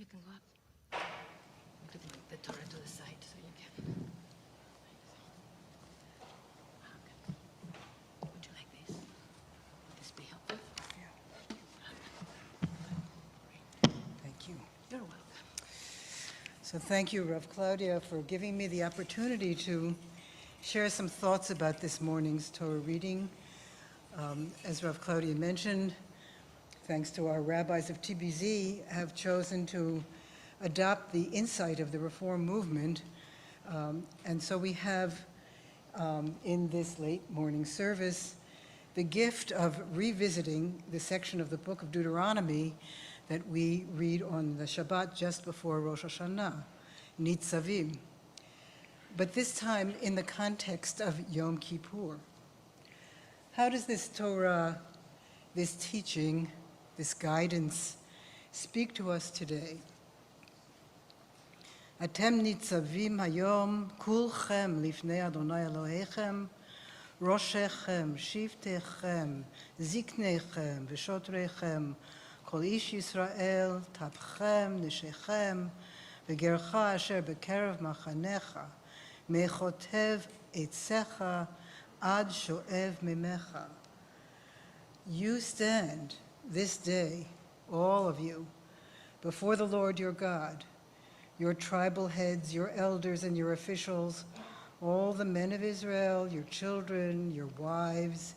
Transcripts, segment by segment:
you can go up. Put the Torah to the side so you can. Okay. Would you like this? Would this be helpful? Thank you. You're welcome. So thank you, Rav Claudia, for giving me the opportunity to share some thoughts about this morning's Torah reading. As Rav Claudia mentioned, thanks to our rabbis of TBZ, have chosen to adopt the insight of the Reform movement. And so we have, in this late morning service, the gift of revisiting the section of the book of Deuteronomy that we read on the Shabbat just before Rosh Hashanah, Nitzavim. But this time in the context of Yom Kippur. How does this Torah, this teaching, this guidance speak to us today? Atem nitzavim hayom kulchem lifnei Adonai Elohechem, roshechem, shivtechem, ziknechem, v'shotrechem, kol ish Yisrael, tapchem, neshechem, v'gercha asher bekerev machanecha, mechotev etzecha, ad shoev mimecha. You stand this day, all of you, before the Lord your God, your tribal heads, your elders, and your officials, all the men of Israel, your children, your wives,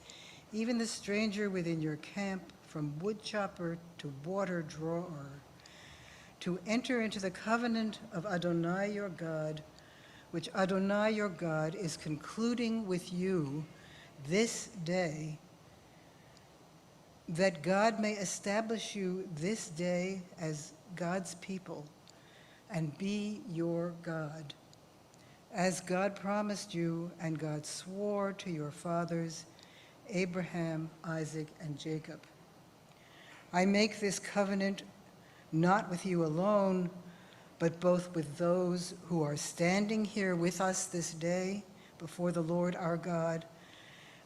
even the stranger within your camp, from woodchopper to water drawer, to enter into the covenant of Adonai your God, which Adonai your God is concluding with you this day, that God may establish you this day as God's people and be your God, as God promised you and God swore to your fathers, Abraham, Isaac, and Jacob. I make this covenant not with you alone, but both with those who are standing here with us this day before the Lord our God,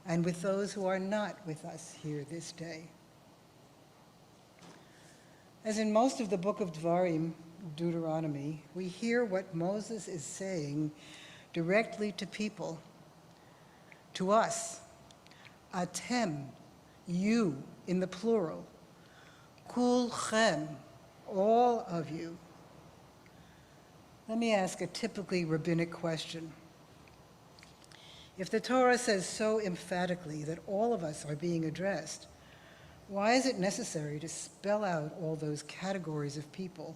and with those who are not with us here this day. As in most of the book of Dvarim, Deuteronomy, we hear what Moses is saying directly to people, to us. Atem, you, in the plural. Kulchem, all of you. Let me ask a typically rabbinic question. If the Torah says so emphatically that all of us are being addressed, why is it necessary to spell out all those categories of people?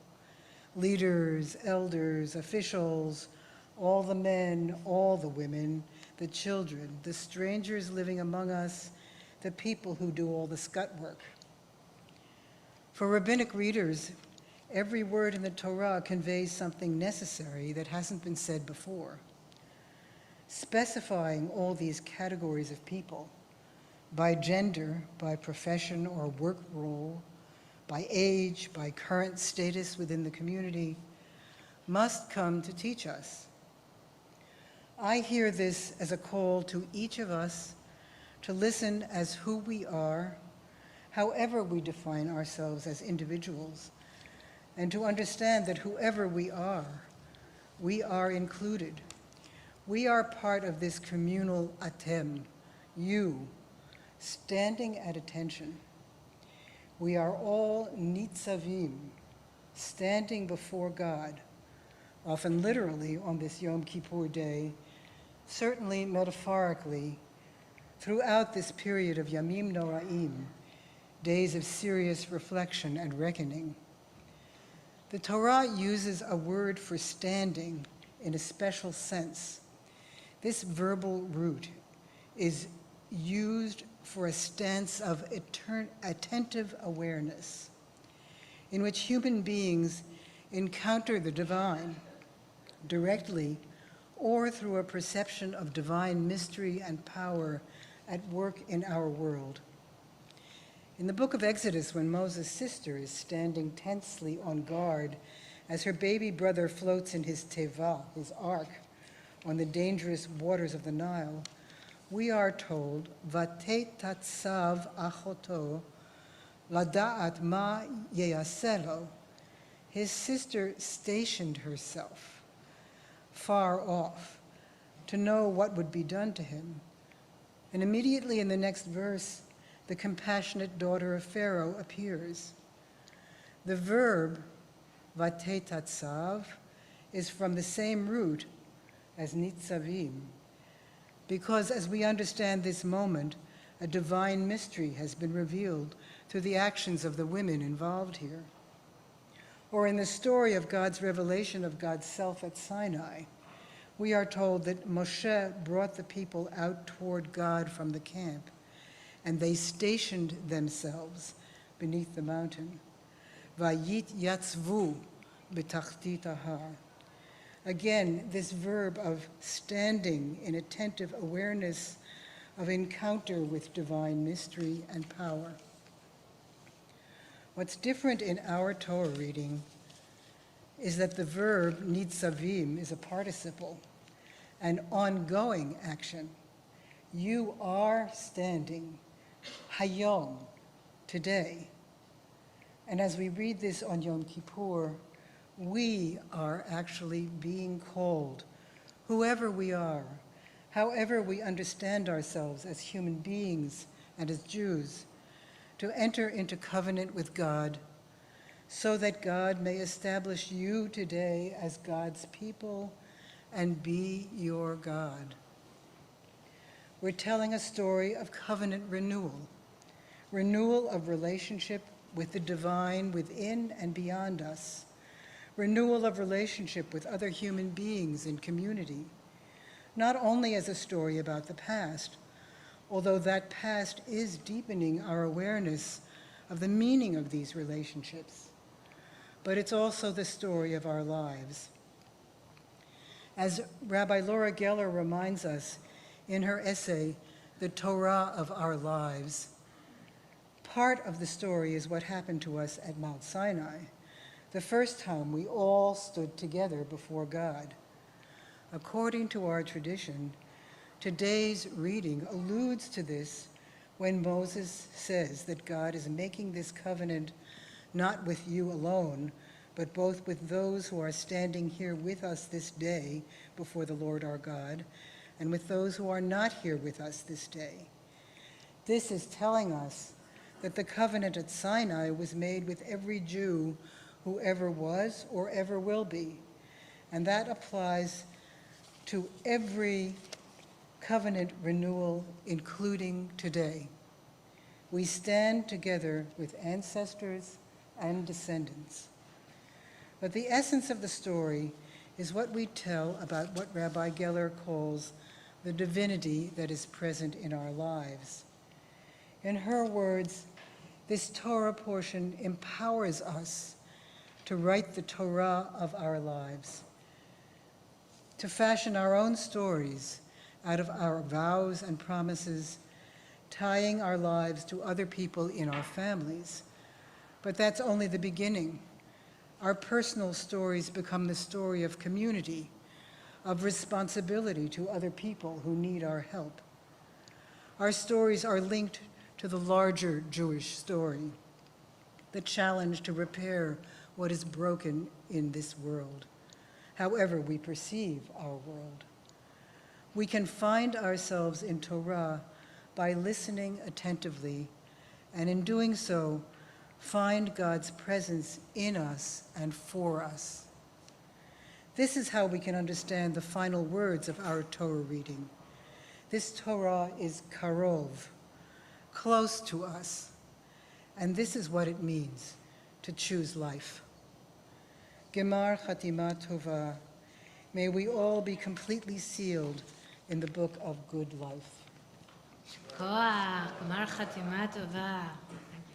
Leaders, elders, officials, all the men, all the women, the children, the strangers living among us, the people who do all the scut work. For rabbinic readers, every word in the Torah conveys something necessary that hasn't been said before. Specifying all these categories of people, by gender, by profession or work role, by age, by current status within the community, must come to teach us. I hear this as a call to each of us to listen as who we are, however we define ourselves as individuals, and to understand that whoever we are included. We are part of this communal atem, you, standing at attention. We are all nitzavim, standing before God, often literally on this Yom Kippur day, certainly metaphorically, throughout this period of Yamim Noraim, days of serious reflection and reckoning. The Torah uses a word for standing in a special sense. This verbal root is used for a stance of attentive awareness, in which human beings encounter the divine directly or through a perception of divine mystery and power at work in our world. In the book of Exodus, when Moses' sister is standing tensely on guard as her baby brother floats in his teva, his ark, on the dangerous waters of the Nile, we are told, "Vatetatsav achoto lada'at ma yeyaseh lo." his sister stationed herself far off to know what would be done to him. And immediately in the next verse, the compassionate daughter of Pharaoh appears. The verb vatetatsav is from the same root as nitzavim, because as we understand this moment, a divine mystery has been revealed through the actions of the women involved here. Or in the story of God's revelation of God's self at Sinai, we are told that Moshe brought the people out toward God from the camp, and they stationed themselves beneath the mountain. Vayit yatzvu b'tachtit har. Again, this verb of standing in attentive awareness of encounter with divine mystery and power. What's different in our Torah reading is that the verb nitzavim is a participle, an ongoing action. You are standing, hayom, today. And as we read this on Yom Kippur, we are actually being called, whoever we are, however we understand ourselves as human beings and as Jews, to enter into covenant with God so that God may establish you today as God's people and be your God. We're telling a story of covenant renewal of relationship with the divine within and beyond us, renewal of relationship with other human beings in community, not only as a story about the past, although that past is deepening our awareness of the meaning of these relationships, but it's also the story of our lives. As Rabbi Laura Geller reminds us in her essay, The Torah of Our Lives, part of the story is what happened to us at Mount Sinai, the first time we all stood together before God. According to our tradition, today's reading alludes to this when Moses says that God is making this covenant not with you alone, but both with those who are standing here with us this day before the Lord our God, and with those who are not here with us this day. This is telling us that the covenant at Sinai was made with every Jew who ever was or ever will be, and that applies to every covenant renewal, including today. We stand together with ancestors and descendants. But the essence of the story is what we tell about what Rabbi Geller calls the divinity that is present in our lives. In her words, this Torah portion empowers us to write the Torah of our lives, to fashion our own stories out of our vows and promises, tying our lives to other people in our families. But that's only the beginning. Our personal stories become the story of community, of responsibility to other people who need our help. Our stories are linked to the larger Jewish story, the challenge to repair what is broken in this world, however we perceive our world. We can find ourselves in Torah by listening attentively, and in doing so, find God's presence in us and for us. This is how we can understand the final words of our Torah reading. This Torah is karov, close to us, and this is what it means to choose life. Gemar Chatima Tova, may we all be completely sealed in the book of good life. כוח, גמר חתימה טובה.